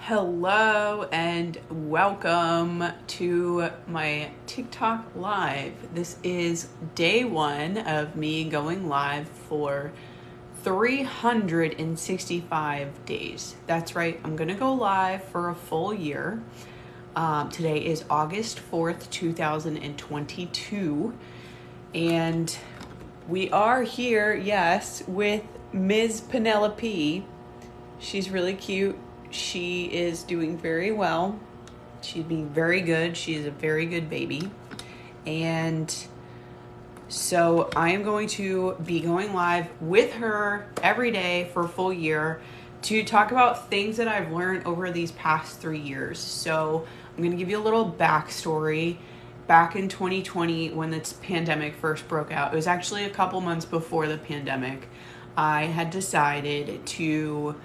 Hello and welcome to my TikTok live. This is day one of me going live for 365 days. That's right, I'm gonna go live for a full year. Today is August 4th, 2022, and we are here, yes, with Ms. Penelope. She's really cute. She is doing very well. She's being very good. She is a very good baby. And so I am going to be going live with her every day for a full year to talk about things that I've learned over these past 3 years. So I'm going to give you a little backstory. Back in 2020, when this pandemic first broke out, it was actually a couple months before the pandemic, I had decided to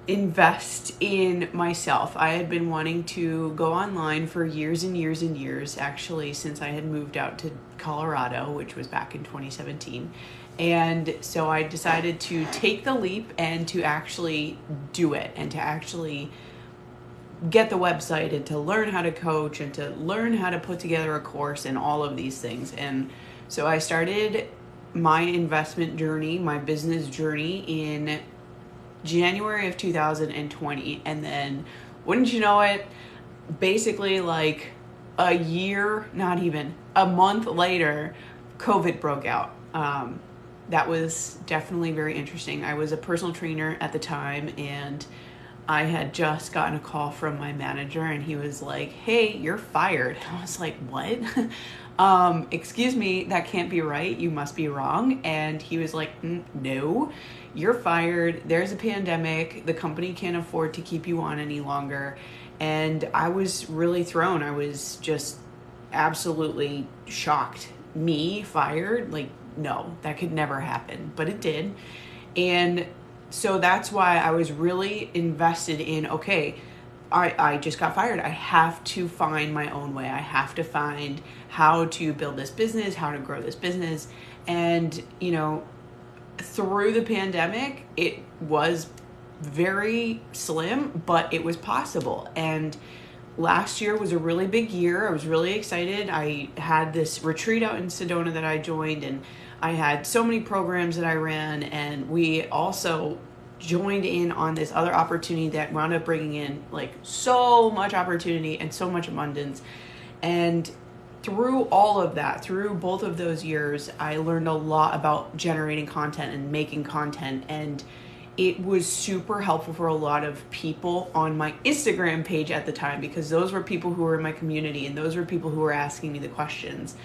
invest in myself. I had been wanting to go online for years and years and years, actually, since I had moved out to Colorado, which was back in 2017. And so I decided to take the leap and to actually do it and to actually get the website and to learn how to coach and to learn how to put together a course and all of these things. And so I started my investment journey, my business journey in January of 2020, and then wouldn't you know it, basically like a year, not even a month later, COVID broke out. That was definitely very interesting. I was a personal trainer at the time, and I had just gotten a call from my manager, and he was like, "Hey, you're fired." I was like, "What?" Excuse me, that can't be right. You must be wrong. And he was like, "No, you're fired. There's a pandemic. The company can't afford to keep you on any longer." And I was really thrown. I was just absolutely shocked. Me fired? Like, no, that could never happen. But it did. And so that's why I was really invested in, okay, I just got fired. I have to find my own way. I have to find how to build this business, how to grow this business. And, through the pandemic, it was very slim, but it was possible. And last year was a really big year. I was really excited. I had this retreat out in Sedona that I joined, and I had so many programs that I ran, and we also joined in on this other opportunity that wound up bringing in like so much opportunity and so much abundance. And through all of that, through both of those years, I learned a lot about generating content and making content, and it was super helpful for a lot of people on my Instagram page at the time, because those were people who were in my community, and those were people who were asking me the questions.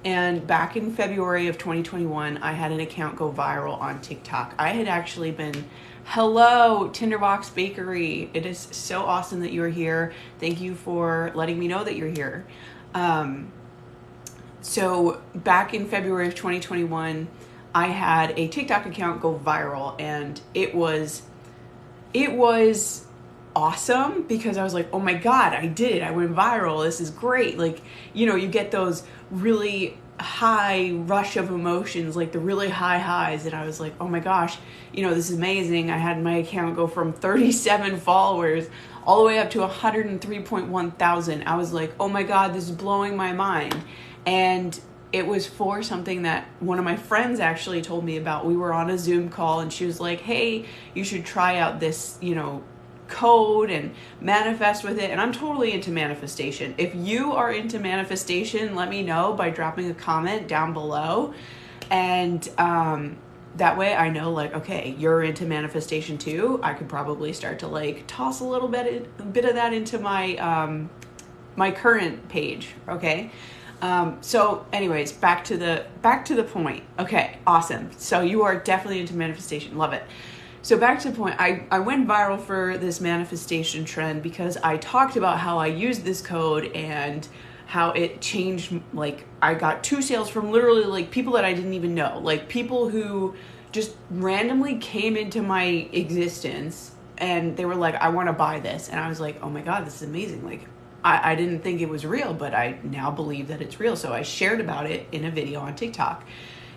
And back in February of 2021, I had an account go viral on TikTok. I had actually been, hello, Tinderbox Bakery. It is so awesome that you're here. Thank you for letting me know that you're here. So back in February of 2021, I had a TikTok account go viral, and it was awesome because I was like, oh my God, I did it. I went viral. This is great. Like, you get those really high rush of emotions, like the really high highs. And I was like, oh my gosh, this is amazing. I had my account go from 37 followers all the way up to 103.1 thousand. I was like, oh my God, this is blowing my mind. And it was for something that one of my friends actually told me about. We were on a Zoom call, and she was like, hey, you should try out this, code and manifest with it. And I'm totally into manifestation. If you are into manifestation, let me know by dropping a comment down below. And that way I know, like, okay, you're into manifestation too. I could probably start to toss a little bit of that into my my current page. Okay. So anyways, back to the point. Okay, awesome. So you are definitely into manifestation. Love it. So back to the point, I went viral for this manifestation trend because I talked about how I used this code and how it changed. Like, I got 2 sales from literally like people that I didn't even know, like people who just randomly came into my existence, and they were like, I want to buy this. And I was like, oh my God, this is amazing. Like, I didn't think it was real, but I now believe that it's real. So I shared about it in a video on TikTok.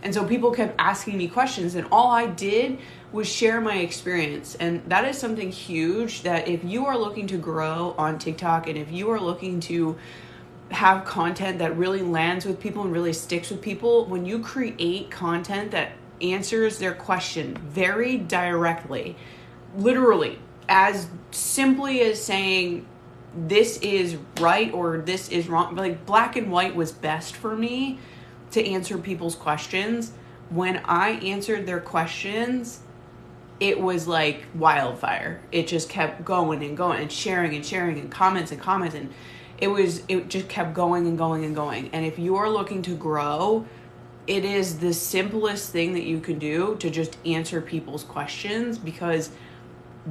And so people kept asking me questions, and all I did was share my experience. And that is something huge, that if you are looking to grow on TikTok, and if you are looking to have content that really lands with people and really sticks with people, when you create content that answers their question very directly, literally as simply as saying this is right or this is wrong, like black and white was best for me to answer people's questions. When I answered their questions, it was like wildfire. It just kept going and going and sharing and comments and it just kept going and going and going. And if you are looking to grow, it is the simplest thing that you can do to just answer people's questions, because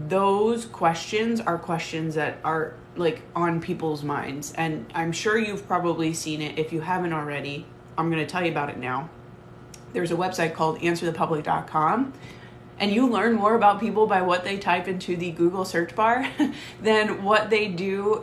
those questions are questions that are like on people's minds. And I'm sure you've probably seen it. If you haven't already, I'm going to tell you about it now. There's a website called answerthepublic.com. And you learn more about people by what they type into the Google search bar than what they do,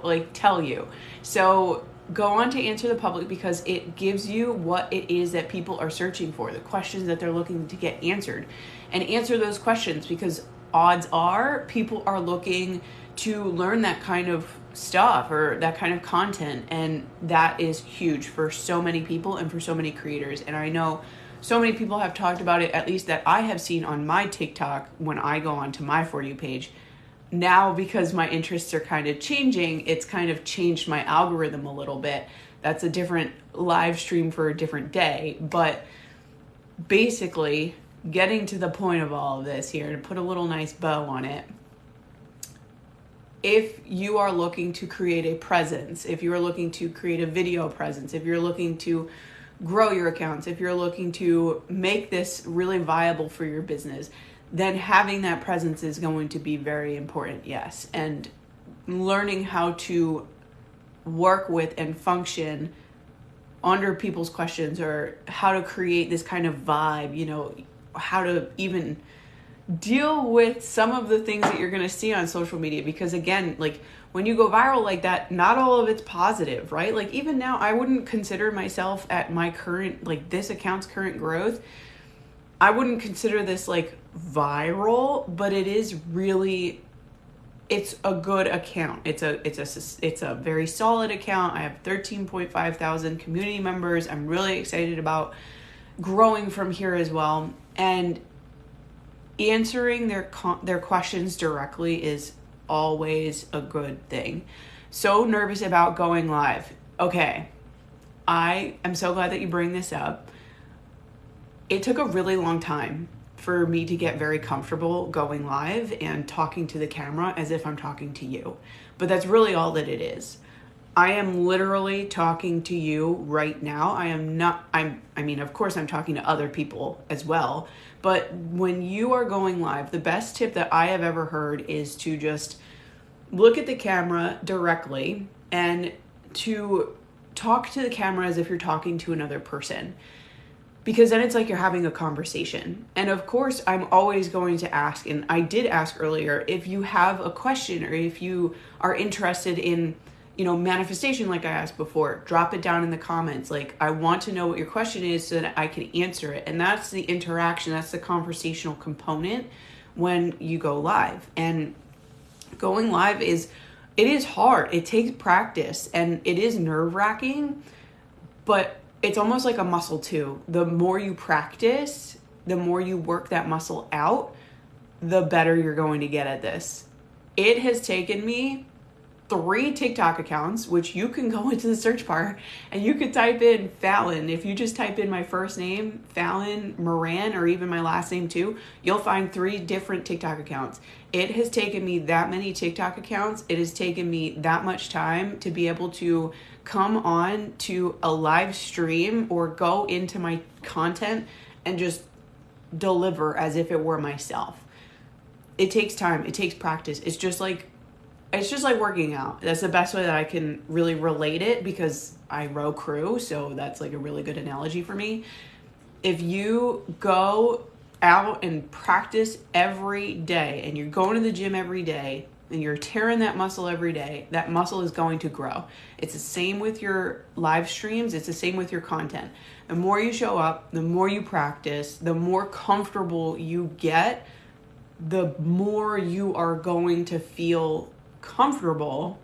like tell you. So go on to Answer the Public, because it gives you what it is that people are searching for, the questions that they're looking to get answered. And answer those questions, because odds are people are looking to learn that kind of stuff or that kind of content. And that is huge for so many people and for so many creators. And I know so many people have talked about it, at least that I have seen on my TikTok when I go onto my For You page. Now, because my interests are kind of changing, it's kind of changed my algorithm a little bit. That's a different live stream for a different day. But basically, getting to the point of all of this here, to put a little nice bow on it, if you are looking to create a presence, if you are looking to create a video presence, if you're looking to grow your accounts, if you're looking to make this really viable for your business, then having that presence is going to be very important, yes. And learning how to work with and function under people's questions, or how to create this kind of vibe, how to even deal with some of the things that you're going to see on social media. Because again, like when you go viral like that, not all of it's positive, right? Like even now, I wouldn't consider myself at my current, like this account's current growth, I wouldn't consider this like viral, but it is really, it's a good account. It's a very solid account. I have 13.5 thousand community members. I'm really excited about growing from here as well. And answering their questions directly is always a good thing. So nervous about going live. Okay, I am so glad that you bring this up. It took a really long time for me to get very comfortable going live and talking to the camera as if I'm talking to you. But that's really all that it is. I am literally talking to you right now. Of course I'm talking to other people as well. But when you are going live, the best tip that I have ever heard is to just look at the camera directly and to talk to the camera as if you're talking to another person. Because then it's like you're having a conversation. And of course, I'm always going to ask, and I did ask earlier, if you have a question or if you are interested in manifestation, like I asked before, drop it down in the comments. Like, I want to know what your question is so that I can answer it. And that's the interaction, that's the conversational component when you go live. And going live it is hard. It takes practice and it is nerve-wracking, but it's almost like a muscle too. The more you practice, the more you work that muscle out, the better you're going to get at this. It has taken me 3 TikTok accounts, which you can go into the search bar and you could type in Fallon. If you just type in my first name, Fallon Moran, or even my last name too, you'll find 3 different TikTok accounts. It has taken me that many TikTok accounts. It has taken me that much time to be able to come on to a live stream or go into my content and just deliver as if it were myself. It takes time. It takes practice. It's just like working out. That's the best way that I can really relate it, because I row crew, so that's like a really good analogy for me. If you go out and practice every day and you're going to the gym every day and you're tearing that muscle every day, that muscle is going to grow. It's the same with your live streams. It's the same with your content. The more you show up, the more you practice, the more comfortable you get, the more you are going to feel comfortable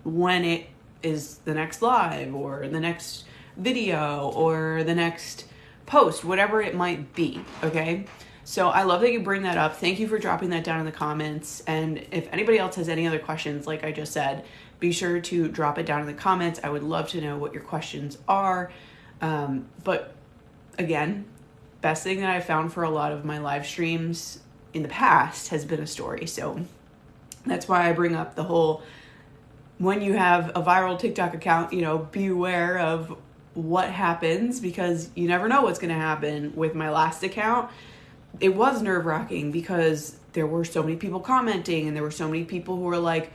when it is the next live or the next video or the next post, whatever it might be. Okay. So I love that you bring that up. Thank you for dropping that down in the comments. And if anybody else has any other questions, like I just said, be sure to drop it down in the comments. I would love to know what your questions are. But again, best thing that I found for a lot of my live streams in the past has been a story. So that's why I bring up the whole, when you have a viral TikTok account, be aware of what happens, because you never know what's going to happen. With my last account, it was nerve-wracking because there were so many people commenting and there were so many people who were like,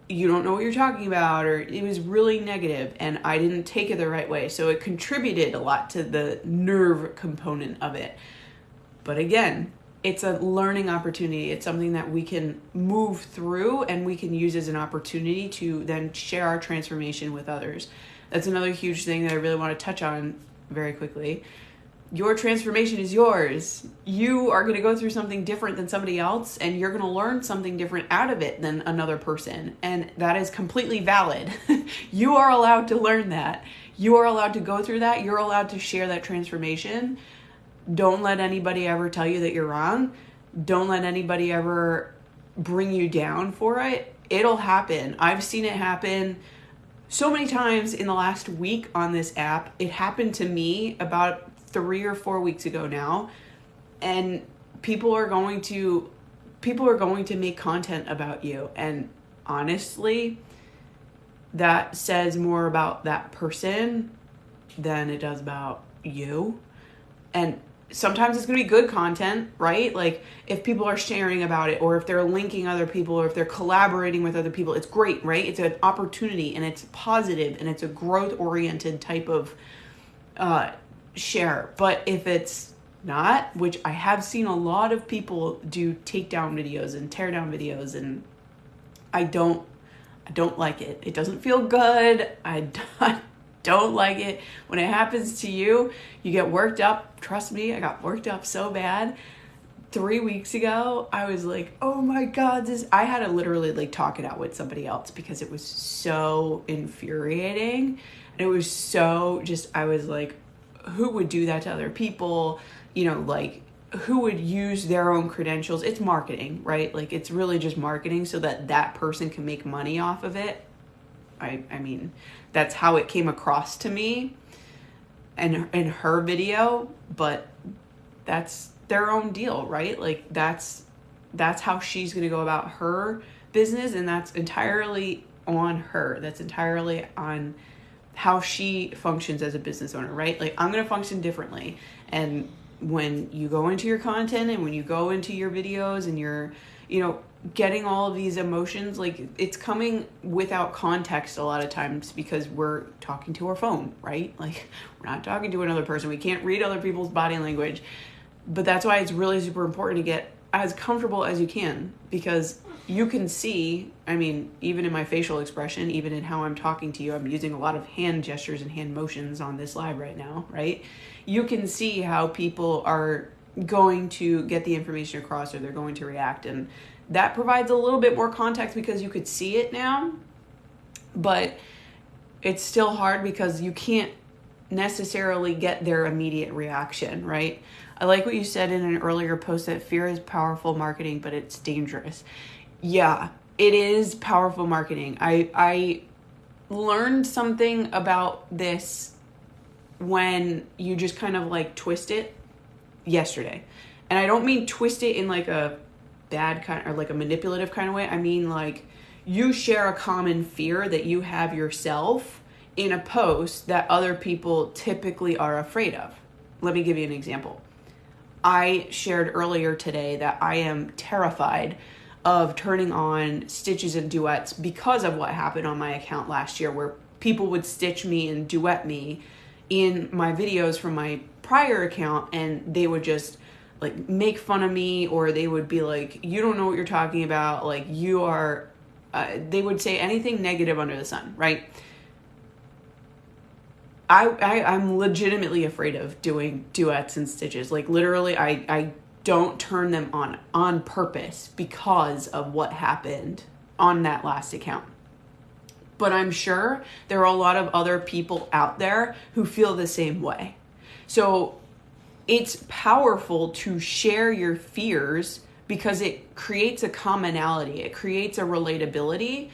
you don't know what you're talking about, or it was really negative, and I didn't take it the right way. So it contributed a lot to the nerve component of it. But again, it's a learning opportunity. It's something that we can move through and we can use as an opportunity to then share our transformation with others. That's another huge thing that I really want to touch on very quickly. Your transformation is yours. You are going to go through something different than somebody else, and you're going to learn something different out of it than another person. And that is completely valid. You are allowed to learn that. You are allowed to go through that. You're allowed to share that transformation. Don't let anybody ever tell you that you're wrong. Don't let anybody ever bring you down for it. It'll happen. I've seen it happen so many times in the last week on this app. It happened to me about 3 or 4 weeks ago now, and people are going to make content about you, and honestly, that says more about that person than it does about you. And sometimes it's going to be good content, right? Like if people are sharing about it, or if they're linking other people, or if they're collaborating with other people, it's great, right? It's an opportunity, and it's positive, and it's a growth oriented type of share. But if it's not, which I have seen a lot of people do takedown videos and tear down videos, and I don't like it. It doesn't feel good. I don't like it. When it happens to you, you get worked up. Trust me, I got worked up so bad. 3 weeks ago, I was like, oh my God, I had to literally like talk it out with somebody else because it was so infuriating. And it was so I was like, who would do that to other people? Like who would use their own credentials? It's marketing, right? Like it's really just marketing so that person can make money off of it. I mean, that's how it came across to me and in her video, but that's their own deal, right? Like that's how she's going to go about her business, and that's entirely on her. That's entirely on how she functions as a business owner, right? Like I'm going to function differently. And when you go into your content and when you go into your videos and you're, getting all of these emotions, like it's coming without context a lot of times because we're talking to our phone, right? Like we're not talking to another person. We can't read other people's body language. But that's why it's really super important to get as comfortable as you can, because you can see, even in my facial expression, even in how I'm talking to you, I'm using a lot of hand gestures and hand motions on this live right now, right? You can see how people are going to get the information across, or they're going to react. And that provides a little bit more context because you could see it now, but it's still hard because you can't necessarily get their immediate reaction, right? I like what you said in an earlier post, that fear is powerful marketing, but it's dangerous. Yeah, it is powerful marketing. I learned something about this when you just kind of like twist it yesterday. And I don't mean twist it in like a bad kind or like a manipulative kind of way. I mean like you share a common fear that you have yourself in a post that other people typically are afraid of. Let me give you an example. I shared earlier today that I am terrified of turning on stitches and duets because of what happened on my account last year, where people would stitch me and duet me in my videos from my prior account, and they would just like make fun of me, or they would be like, you don't know what you're talking about, like you are, they would say anything negative under the sun, right? I'm legitimately afraid of doing duets and stitches. Like literally, I don't turn them on purpose because of what happened on that last account. But I'm sure there are a lot of other people out there who feel the same way. So it's powerful to share your fears because it creates a commonality. It creates a relatability.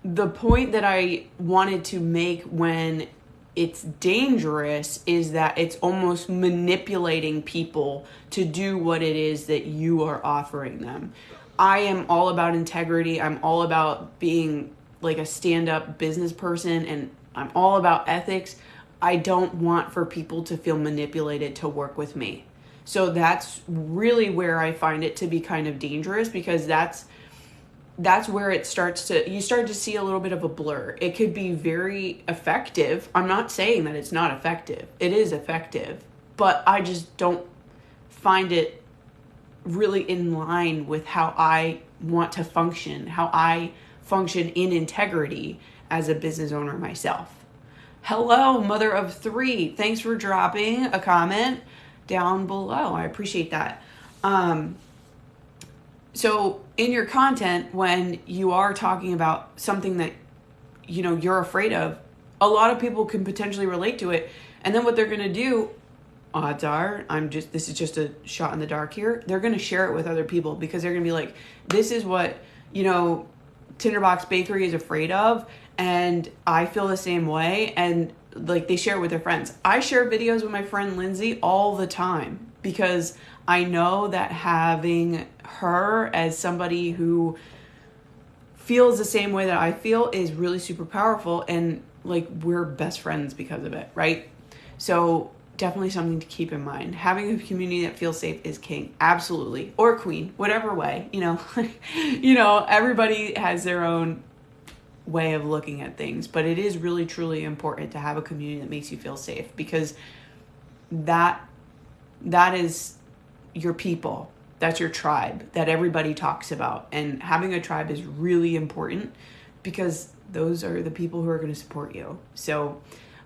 The point that I wanted to make when it's dangerous is that it's almost manipulating people to do what it is that you are offering them. I am all about integrity. I'm all about being like a stand-up business person, and I'm all about ethics. I don't want for people to feel manipulated to work with me. So that's really where I find it to be kind of dangerous, because that's where it starts to, you start to see a little bit of a blur. It could be very effective. I'm not saying that it's not effective. It is effective, but I just don't find it really in line with how I want to function, how I function in integrity as a business owner myself. Hello, mother of three. Thanks for dropping a comment down below. I appreciate that. So in your content, when you are talking about something that, you know, you're afraid of, a lot of people can potentially relate to it. And then what they're going to do, odds are, this is just a shot in the dark here, they're going to share it with other people, because they're going to be like, this is what, you know, Tinderbox Bakery is afraid of, and I feel the same way. And like, they share it with their friends. I share videos with my friend Lindsay all the time, because I know that having her as somebody who feels the same way that I feel is really super powerful, and like, we're best friends because of it, right? So definitely something to keep in mind. Having a community that feels safe is king, absolutely, or queen, whatever way, you know. You know, everybody has their own way of looking at things, but it is really truly important to have a community that makes you feel safe, because that is your people. That's your tribe that everybody talks about. And having a tribe is really important, because those are the people who are going to support you. So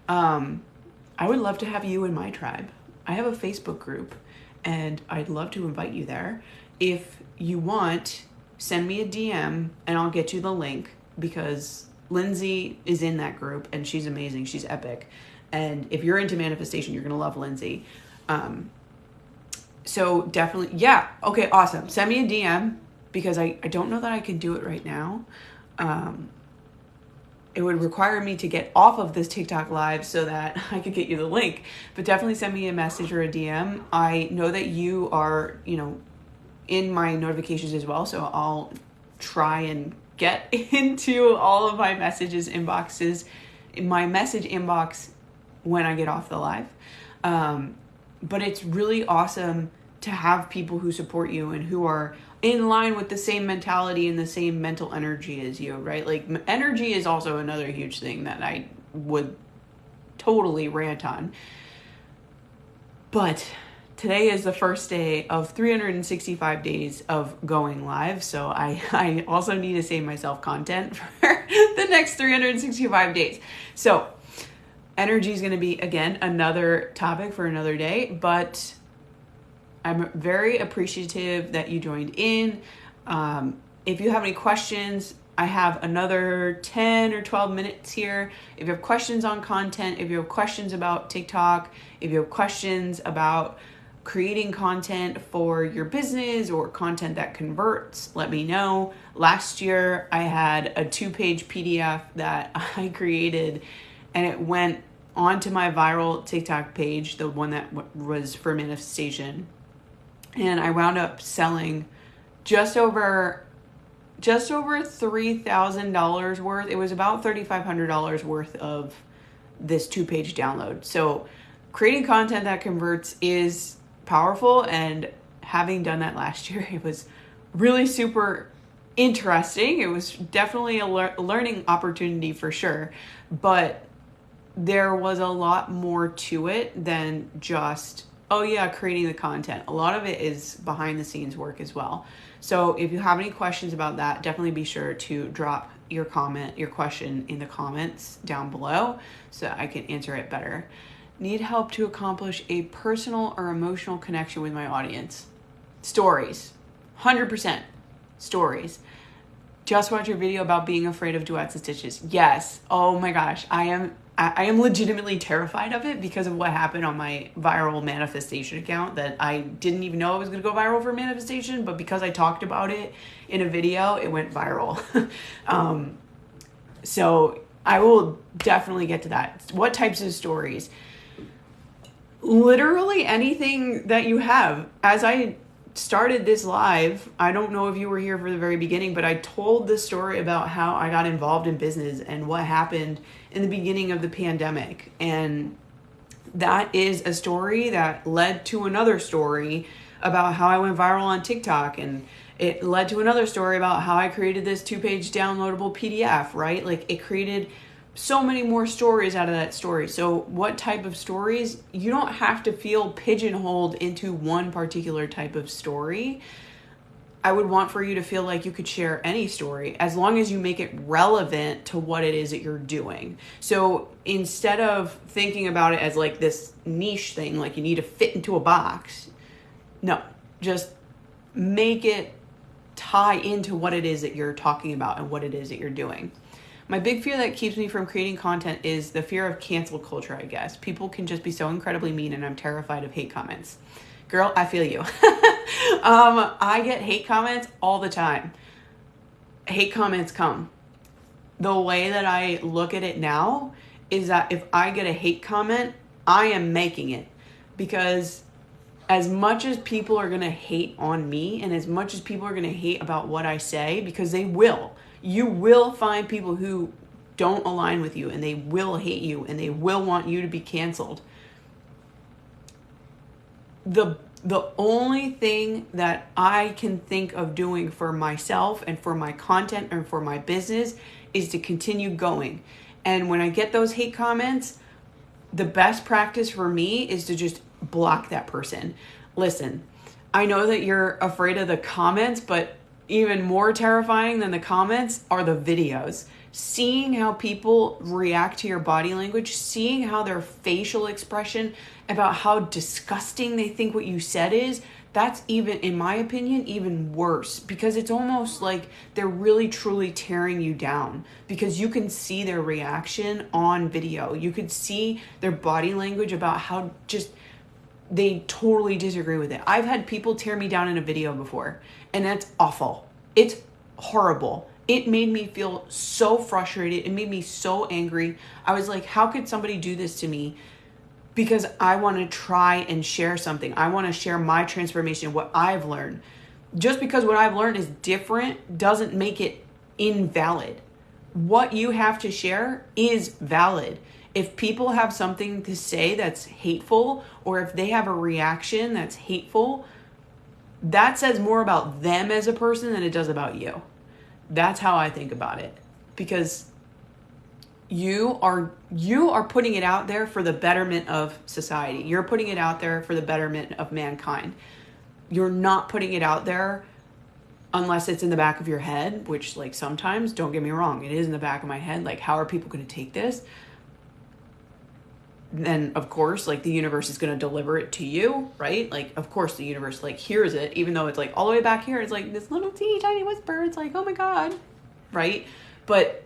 I would love to have you in my tribe. I have a Facebook group, and I'd love to invite you there. If you want, send me a DM and I'll get you the link, because Lindsay is in that group and she's amazing. She's epic. And if you're into manifestation, you're going to love Lindsay. So definitely, yeah. Okay, awesome. Send me a DM, because I don't know that I can do it right now. It would require me to get off of this TikTok live so that I could get you the link, but definitely send me a message or a DM. I know that you are, you know, in my notifications as well. So I'll try and get into all of my messages inboxes, in my message inbox, when I get off the live. But it's really awesome to have people who support you and who are in line with the same mentality and the same mental energy as you, right? Like, energy is also another huge thing that I would totally rant on. But today is the first day of 365 days of going live. So I also need to save myself content for the next 365 days. So energy is going to be, again, another topic for another day, but I'm very appreciative that you joined in. If you have any questions, I have another 10 or 12 minutes here. If you have questions on content, if you have questions about TikTok, if you have questions about creating content for your business or content that converts, let me know. Last year, I had a 2-page PDF that I created, and it went onto my viral TikTok page, the one that was for manifestation. And I wound up selling just over $3,000 worth. It was about $3,500 worth of this 2-page download. So creating content that converts is powerful. And having done that last year, it was really super interesting. It was definitely a learning opportunity for sure. But there was a lot more to it than just Oh yeah, creating the content. A lot of it is behind the scenes work as well. So if you have any questions about that, definitely be sure to drop your question in the comments down below so I can answer it better. Need help to accomplish a personal or emotional connection with my audience. Stories. 100% stories. Just watch your video about being afraid of duets and stitches. Yes. Oh my gosh. I am legitimately terrified of it because of what happened on my viral manifestation account, that I didn't even know I was going to go viral for manifestation, but because I talked about it in a video, it went viral. So I will definitely get to that. What types of stories? Literally anything that you have. As I started this live, I don't know if you were here for the very beginning, but I told the story about how I got involved in business and what happened in the beginning of the pandemic. And that is a story that led to another story about how I went viral on TikTok, and it led to another story about how I created this 2-page downloadable PDF, right? Like, it created so many more stories out of that story. So what type of stories? You don't have to feel pigeonholed into one particular type of story. I would want for you to feel like you could share any story as long as you make it relevant to what it is that you're doing. So instead of thinking about it as like this niche thing, like you need to fit into a box, no, just make it tie into what it is that you're talking about and what it is that you're doing. My big fear that keeps me from creating content is the fear of cancel culture, I guess. People can just be so incredibly mean, and I'm terrified of hate comments. Girl, I feel you. I get hate comments all the time. Hate comments come. The way that I look at it now is that if I get a hate comment, I am making it. Because as much as people are going to hate on me, and as much as people are going to hate about what I say, because they will, you will find people who don't align with you, and they will hate you, and they will want you to be canceled. The only thing that I can think of doing for myself and for my content and for my business is to continue going. And when I get those hate comments, the best practice for me is to just block that person. Listen, I know that you're afraid of the comments, but even more terrifying than the comments are the videos. Seeing how people react to your body language, seeing how their facial expression about how disgusting they think what you said is, that's even, in my opinion, even worse, because it's almost like they're really truly tearing you down, because you can see their reaction on video. You could see their body language about how just they totally disagree with it. I've had people tear me down in a video before, and that's awful. It's horrible. It made me feel so frustrated. It made me so angry. I was like, how could somebody do this to me? Because I want to try and share something. I want to share my transformation, what I've learned. Just because what I've learned is different doesn't make it invalid. What you have to share is valid. If people have something to say that's hateful, or if they have a reaction that's hateful, that says more about them as a person than it does about you. That's how I think about it. Because you are putting it out there for the betterment of society. You're putting it out there for the betterment of mankind. You're not putting it out there unless it's in the back of your head, which, like, sometimes, don't get me wrong, it is in the back of my head. Like, how are people going to take this? Then, of course, like, the universe is going to deliver it to you, right? Like, of course, the universe, like, hears it, even though it's, like, all the way back here. It's, like, this little teeny tiny whisper. It's, like, oh, my God, right? But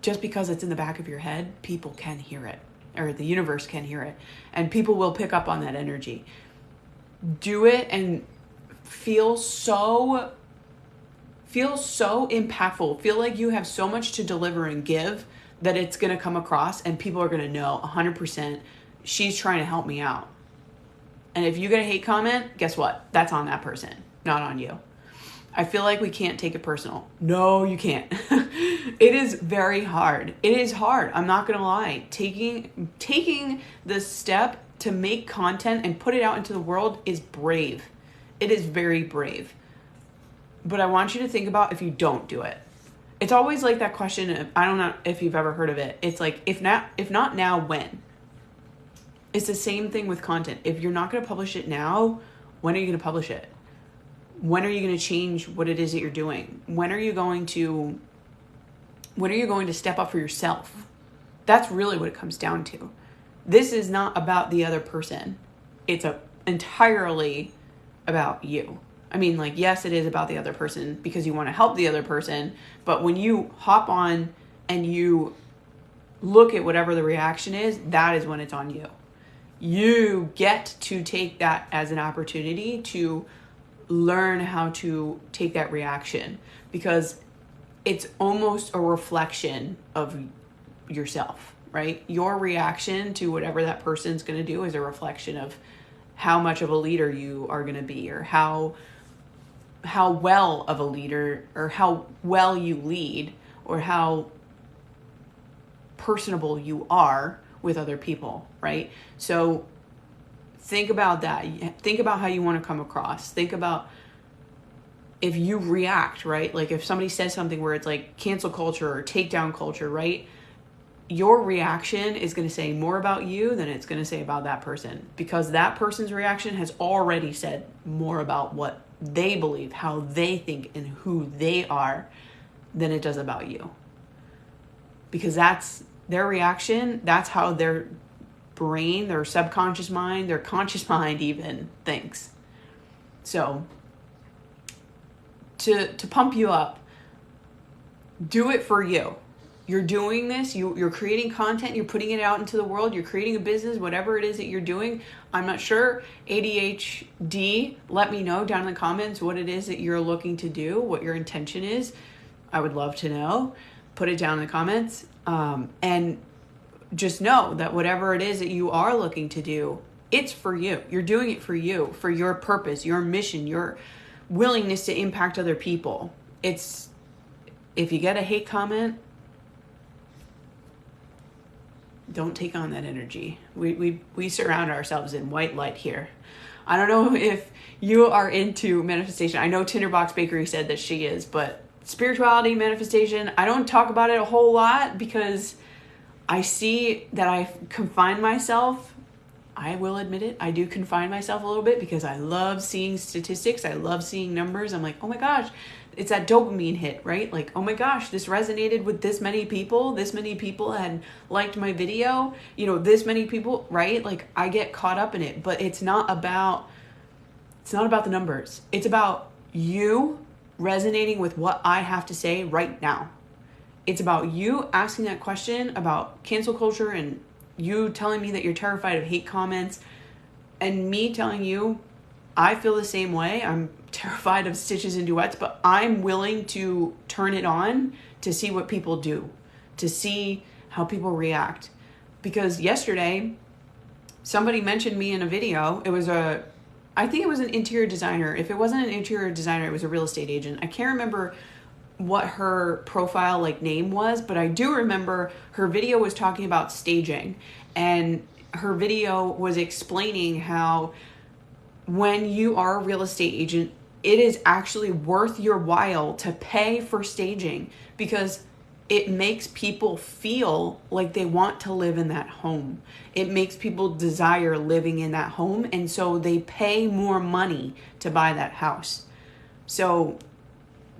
just because it's in the back of your head, people can hear it, or the universe can hear it, and people will pick up on that energy. Do it and feel so impactful. Feel like you have so much to deliver and give that it's going to come across, and people are going to know 100% she's trying to help me out. And if you get a hate comment, guess what? That's on that person, not on you. I feel like we can't take it personal. No, you can't. It is very hard. It is hard. I'm not going to lie. Taking the step to make content and put it out into the world is brave. It is very brave. But I want you to think about if you don't do it. It's always like that question of, I don't know if you've ever heard of it. It's like, if not now, when? It's the same thing with content. If you're not going to publish it now, when are you going to publish it? When are you going to change what it is that you're doing? When are you going to step up for yourself? That's really what it comes down to. This is not about the other person. It's entirely about you. I mean, like, yes, it is about the other person because you want to help the other person. But when you hop on and you look at whatever the reaction is, that is when it's on you. You get to take that as an opportunity to learn how to take that reaction, because it's almost a reflection of yourself, right? Your reaction to whatever that person's going to do is a reflection of how much of a leader you are going to be, or how well of a leader, or how well you lead, or how personable you are with other people, right? So think about that. Think about how you want to come across. Think about if you react, right? Like if somebody says something where it's like cancel culture or takedown culture, right? Your reaction is going to say more about you than it's going to say about that person, because that person's reaction has already said more about what they believe, how they think, and who they are than it does about you. Because that's their reaction. That's how their brain, their subconscious mind, their conscious mind even thinks. So to pump you up, do it for you. You're doing this, you're creating content, you're putting it out into the world, you're creating a business, whatever it is that you're doing. I'm not sure. ADHD, let me know down in the comments what it is that you're looking to do, what your intention is. I would love to know. Put it down in the comments. And just know that whatever it is that you are looking to do, it's for you. You're doing it for you, for your purpose, your mission, your willingness to impact other people. If you get a hate comment, don't take on that energy. We surround ourselves in white light here. I don't know if you are into manifestation. I know Tinderbox Bakery said that she is, but spirituality, manifestation, I don't talk about it a whole lot because I see that I confine myself. I will admit it. I do confine myself a little bit because I love seeing statistics. I love seeing numbers. I'm like, oh my gosh, it's that dopamine hit, right? Like, oh my gosh, this resonated with this many people. This many people had liked my video. This many people, right? Like, I get caught up in it, but it's not about the numbers. It's about you resonating with what I have to say right now. It's about you asking that question about cancel culture and you telling me that you're terrified of hate comments, and me telling you I feel the same way. I'm terrified of stitches and duets, but I'm willing to turn it on to see what people do, to see how people react. Because yesterday, somebody mentioned me in a video. I think it was an interior designer. If it wasn't an interior designer, it was a real estate agent. I can't remember what her profile name was, but I do remember her video was talking about staging, and her video was explaining how when you are a real estate agent, it is actually worth your while to pay for staging because it makes people feel like they want to live in that home. It makes people desire living in that home, and so they pay more money to buy that house. So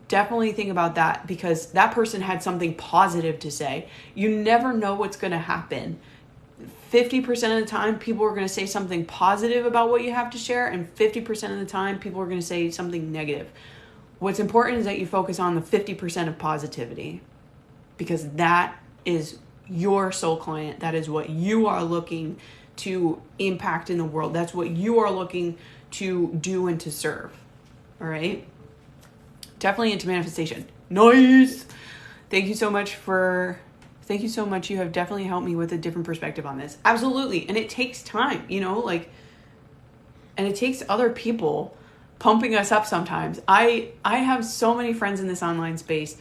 definitely think about that, because that person had something positive to say. You never know what's going to happen. 50% of the time, people are going to say something positive about what you have to share, and 50% of the time, people are going to say something negative. What's important is that you focus on the 50% of positivity, because that is your soul client. That is what you are looking to impact in the world. That's what you are looking to do and to serve. All right? Definitely into manifestation. Nice. Thank you so much. You have definitely helped me with a different perspective on this. Absolutely. And it takes time, and it takes other people pumping us up sometimes. I have so many friends in this online space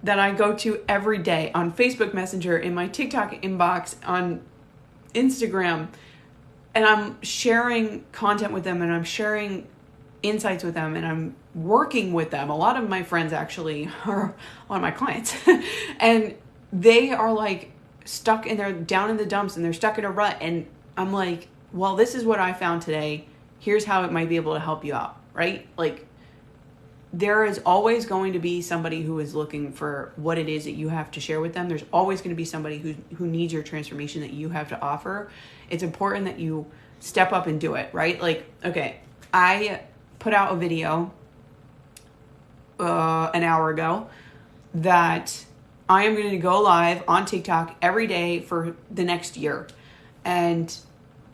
that I go to every day on Facebook Messenger, in my TikTok inbox, on Instagram, and I'm sharing content with them, and I'm sharing insights with them, and I'm working with them. A lot of my friends actually are a lot of my clients and they are stuck, and they're down in the dumps, and they're stuck in a rut, and I'm like, well, this is what I found today. Here's how it might be able to help you out, right? Like, there is always going to be somebody who is looking for what it is that you have to share with them. There's always going to be somebody who needs your transformation that you have to offer. It's important that you step up and do it, right? Like, okay, I put out a video an hour ago that I am going to go live on TikTok every day for the next year. And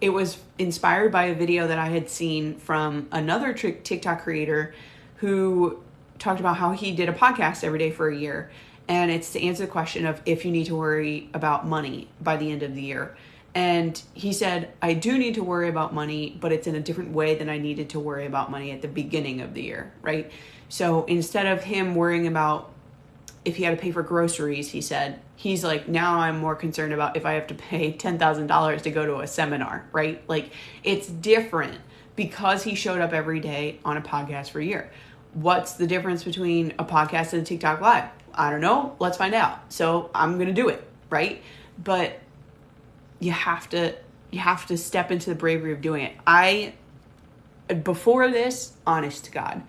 it was inspired by a video that I had seen from another TikTok creator who talked about how he did a podcast every day for a year. And it's to answer the question of if you need to worry about money by the end of the year. And he said, I do need to worry about money, but it's in a different way than I needed to worry about money at the beginning of the year, right? So instead of him worrying about if he had to pay for groceries, he said, he's like, now I'm more concerned about if I have to pay $10,000 to go to a seminar, right? Like, it's different because he showed up every day on a podcast for a year. What's the difference between a podcast and a TikTok live? I don't know. Let's find out. So I'm going to do it, right? But you have to step into the bravery of doing it. Before this, honest to God,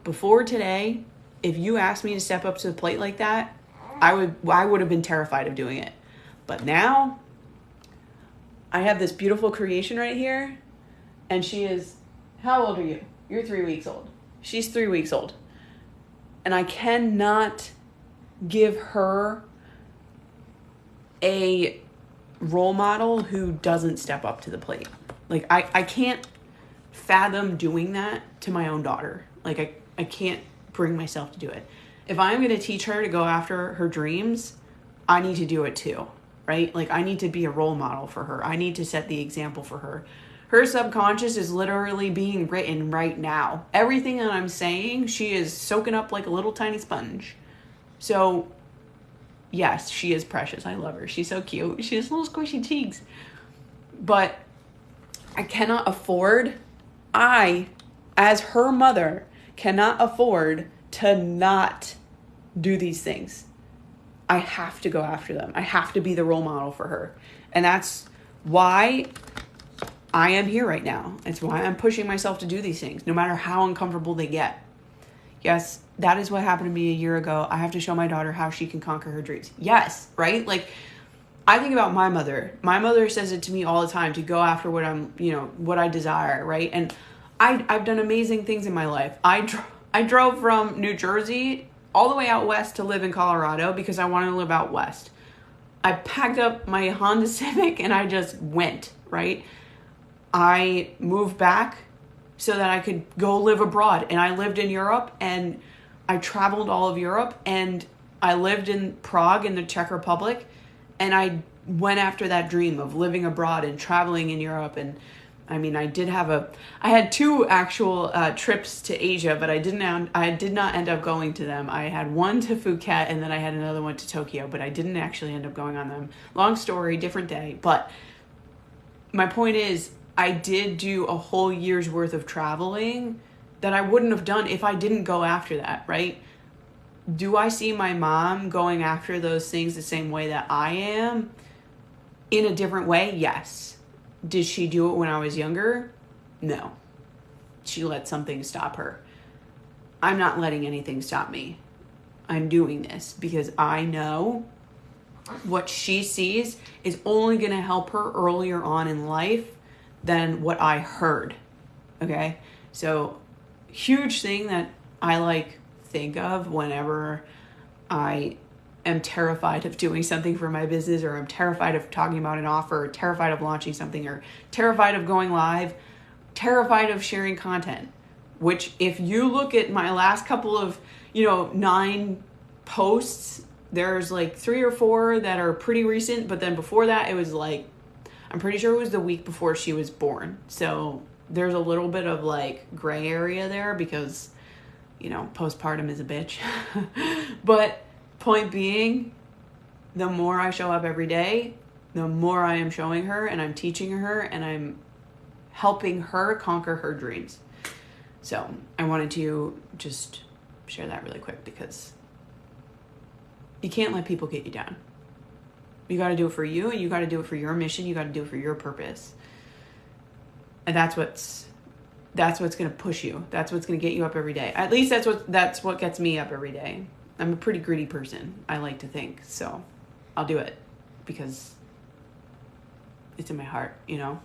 before today, if you asked me to step up to the plate like that, I would have been terrified of doing it. But now I have this beautiful creation right here, and she is, how old are you? You're 3 weeks old. She's 3 weeks old. And I cannot give her a role model who doesn't step up to the plate. Like, I can't fathom doing that to my own daughter. Like, I can't bring myself to do it. If I'm going to teach her to go after her dreams, I need to do it too, right? Like, I need to be a role model for her. I need to set the example for her. Her subconscious is literally being written right now. Everything that I'm saying, she is soaking up like a little tiny sponge. So, yes, she is precious. I love her. She's so cute. She has little squishy cheeks. But I cannot afford, as her mother, cannot afford to not do these things. I have to go after them. I have to be the role model for her. And that's why I am here right now. It's why I'm pushing myself to do these things, no matter how uncomfortable they get. Yes, that is what happened to me a year ago. I have to show my daughter how she can conquer her dreams. Yes, right? Like, I think about my mother. My mother says it to me all the time to go after what I desire, right? And I've done amazing things in my life. I drove from New Jersey all the way out west to live in Colorado because I wanted to live out west. I packed up my Honda Civic and I just went, right? I moved back so that I could go live abroad. And I lived in Europe and I traveled all of Europe and I lived in Prague in the Czech Republic. And I went after that dream of living abroad and traveling in Europe. And I mean, I had 2 actual trips to Asia, but I did not end up going to them. I had one to Phuket and then I had another one to Tokyo, but I didn't actually end up going on them. Long story, different day. But my point is, I did do a whole year's worth of traveling that I wouldn't have done if I didn't go after that, right? Do I see my mom going after those things the same way that I am? In a different way? Yes. Did she do it when I was younger? No. She let something stop her. I'm not letting anything stop me. I'm doing this because I know what she sees is only going to help her earlier on in life than what I heard. Okay? So, huge thing that I think of whenever I am terrified of doing something for my business, or I'm terrified of talking about an offer, or terrified of launching something, or terrified of going live, terrified of sharing content. Which, if you look at my last couple of, 9 posts, there's 3 or 4 that are pretty recent, but then before that, it was I'm pretty sure it was the week before she was born. So there's a little bit of gray area there because, postpartum is a bitch. But point being, the more I show up every day, the more I am showing her and I'm teaching her and I'm helping her conquer her dreams. So I wanted to just share that really quick because you can't let people get you down. You got to do it for you, and you got to do it for your mission. You got to do it for your purpose. And that's what's going to push you. That's what's going to get you up every day. At least that's what gets me up every day. I'm a pretty gritty person, I like to think. So I'll do it because it's in my heart, you know.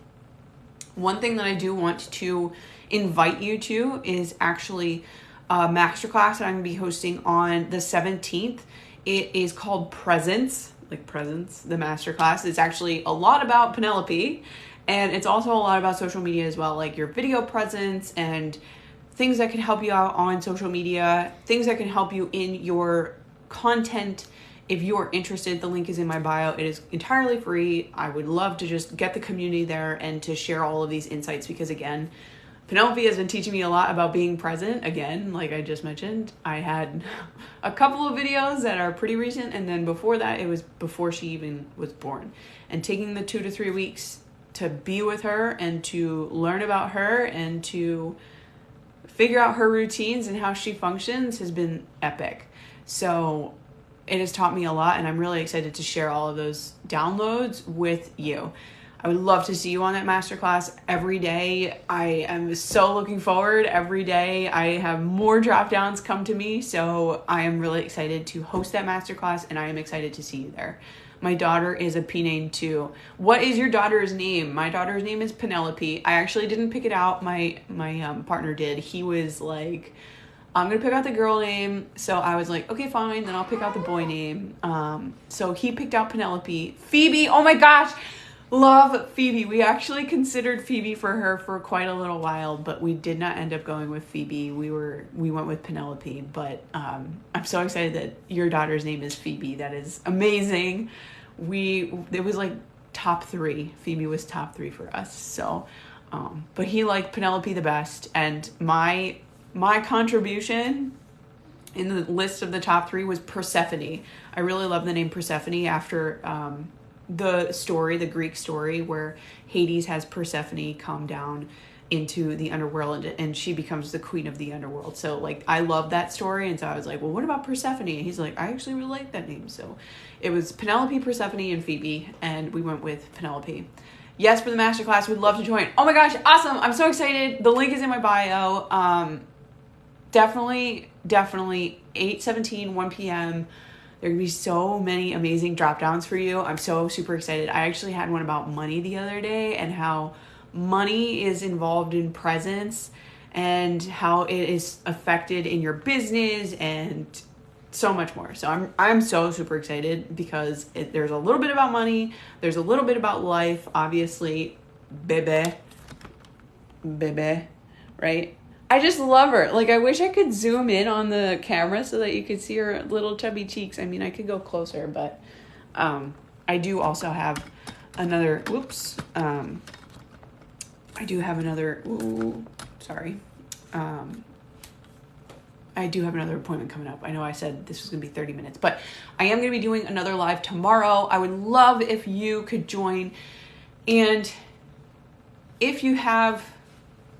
One thing that I do want to invite you to is actually a masterclass that I'm going to be hosting on the 17th. It is called Presence, like presence, the masterclass. It's actually a lot about Penelope, and it's also a lot about social media as well, like your video presence and things that can help you out on social media, things that can help you in your content. If you are interested, the link is in my bio. It is entirely free. I would love to just get the community there and to share all of these insights because, again, Penelope has been teaching me a lot about being present. Again, like I just mentioned, I had a couple of videos that are pretty recent, and then before that, it was before she even was born. And taking the 2 to 3 weeks to be with her and to learn about her and to figure out her routines and how she functions has been epic. So it has taught me a lot, and I'm really excited to share all of those downloads with you. I would love to see you on that masterclass every day. I am so looking forward every day. I have more drop downs come to me, so I am really excited to host that masterclass, and I am excited to see you there. My daughter is a P name too. What is your daughter's name? My daughter's name is Penelope. I actually didn't pick it out. My partner did. He was like, I'm going to pick out the girl name. So I was like, okay, fine. Then I'll pick out the boy name. So he picked out Penelope. Phoebe. Oh my gosh. Love Phoebe. We actually considered Phoebe for her for quite a little while, but we did not end up going with Phoebe. We went with Penelope, but I'm so excited that your daughter's name is Phoebe. That is amazing. It was like top 3. Phoebe was top 3 for us. So, but he liked Penelope the best, and my contribution in the list of the top 3 was Persephone. I really love the name Persephone after the Greek story where Hades has Persephone come down into the underworld and she becomes the queen of the underworld. So like, I love that story. And so I was like, well, what about Persephone? And he's like, I actually really like that name. So it was Penelope, Persephone, and Phoebe. And we went with Penelope. Yes, for the masterclass, we'd love to join. Oh my gosh, awesome. I'm so excited. The link is in my bio. Definitely 8/17, 1 p.m. There are going to be so many amazing drop downs for you. I'm so super excited. I actually had one about money the other day and how money is involved in presence and how it is affected in your business and so much more. So I'm so super excited because there's a little bit about money. There's a little bit about life, obviously. Bebe, right? I just love her. Like, I wish I could zoom in on the camera so that you could see her little chubby cheeks. I mean, I could go closer, but I do also have another, I do have another appointment coming up. I know I said this was going to be 30 minutes, but I am going to be doing another live tomorrow. I would love if you could join. And if you have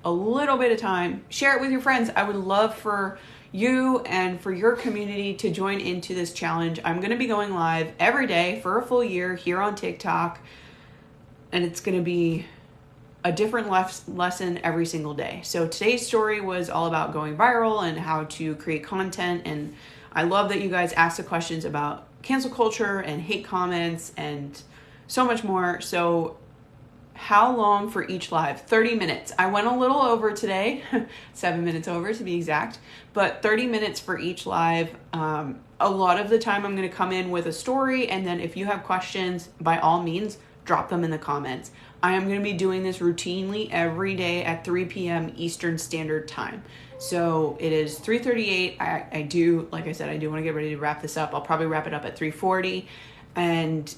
a little bit of time, share it with your friends. I would love for you and for your community to join into this challenge. I'm going to be going live every day for a full year here on TikTok, and it's going to be a different lesson every single day. So today's story was all about going viral and how to create content, and I love that you guys asked the questions about cancel culture and hate comments and so much more. So how long for each live? 30 minutes. I went a little over today, 7 minutes over to be exact, but 30 minutes for each live. A lot of the time I'm going to come in with a story, and then if you have questions, by all means, drop them in the comments. I am going to be doing this routinely every day at 3 p.m. Eastern Standard Time. So it is 3:38. I do, like I said, I do want to get ready to wrap this up. I'll probably wrap it up at 3:40, and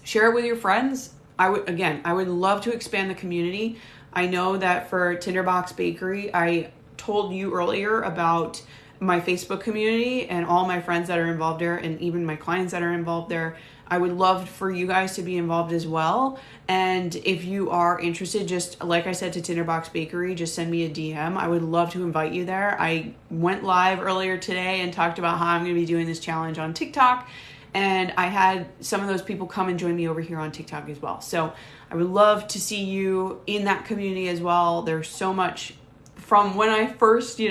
share it with your friends. I would love to expand the community. I know that for Tinderbox Bakery, I told you earlier about my Facebook community and all my friends that are involved there, and even my clients that are involved there. I would love for you guys to be involved as well. And if you are interested, just like I said to Tinderbox Bakery, just send me a DM. I would love to invite you there. I went live earlier today and talked about how I'm going to be doing this challenge on TikTok. And I had some of those people come and join me over here on TikTok as well. So I would love to see you in that community as well. There's so much from when I first,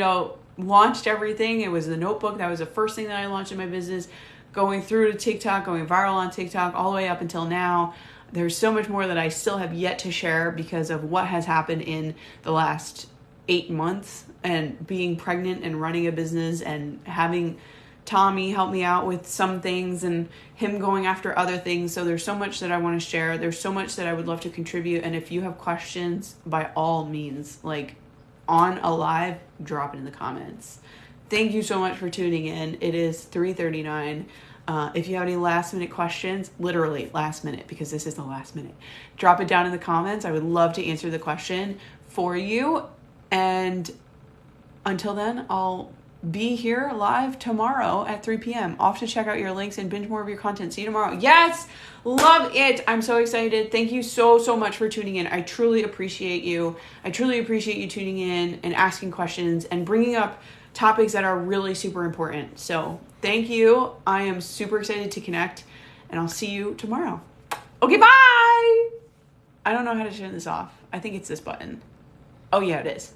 launched everything. It was the notebook. That was the first thing that I launched in my business. Going through to TikTok, going viral on TikTok, all the way up until now. There's so much more that I still have yet to share because of what has happened in the last 8 months and being pregnant and running a business and having Tommy help me out with some things and him going after other things. So there's so much that I want to share. There's so much that I would love to contribute. And if you have questions, by all means, like on a live, drop it in the comments. Thank you so much for tuning in. It is 3:39. If you have any last minute questions, literally last minute, because this is the last minute, drop it down in the comments. I would love to answer the question for you. And until then, I'll be here live tomorrow at 3 p.m. Off to check out your links and binge more of your content. See you tomorrow. Yes, love it. I'm so excited. Thank you so much for tuning in. I truly appreciate you. I truly appreciate you tuning in and asking questions and bringing up topics that are really super important. So thank you. I am super excited to connect, and I'll see you tomorrow. Okay, bye. I don't know how to turn this off. I think it's this button. Oh yeah, it is.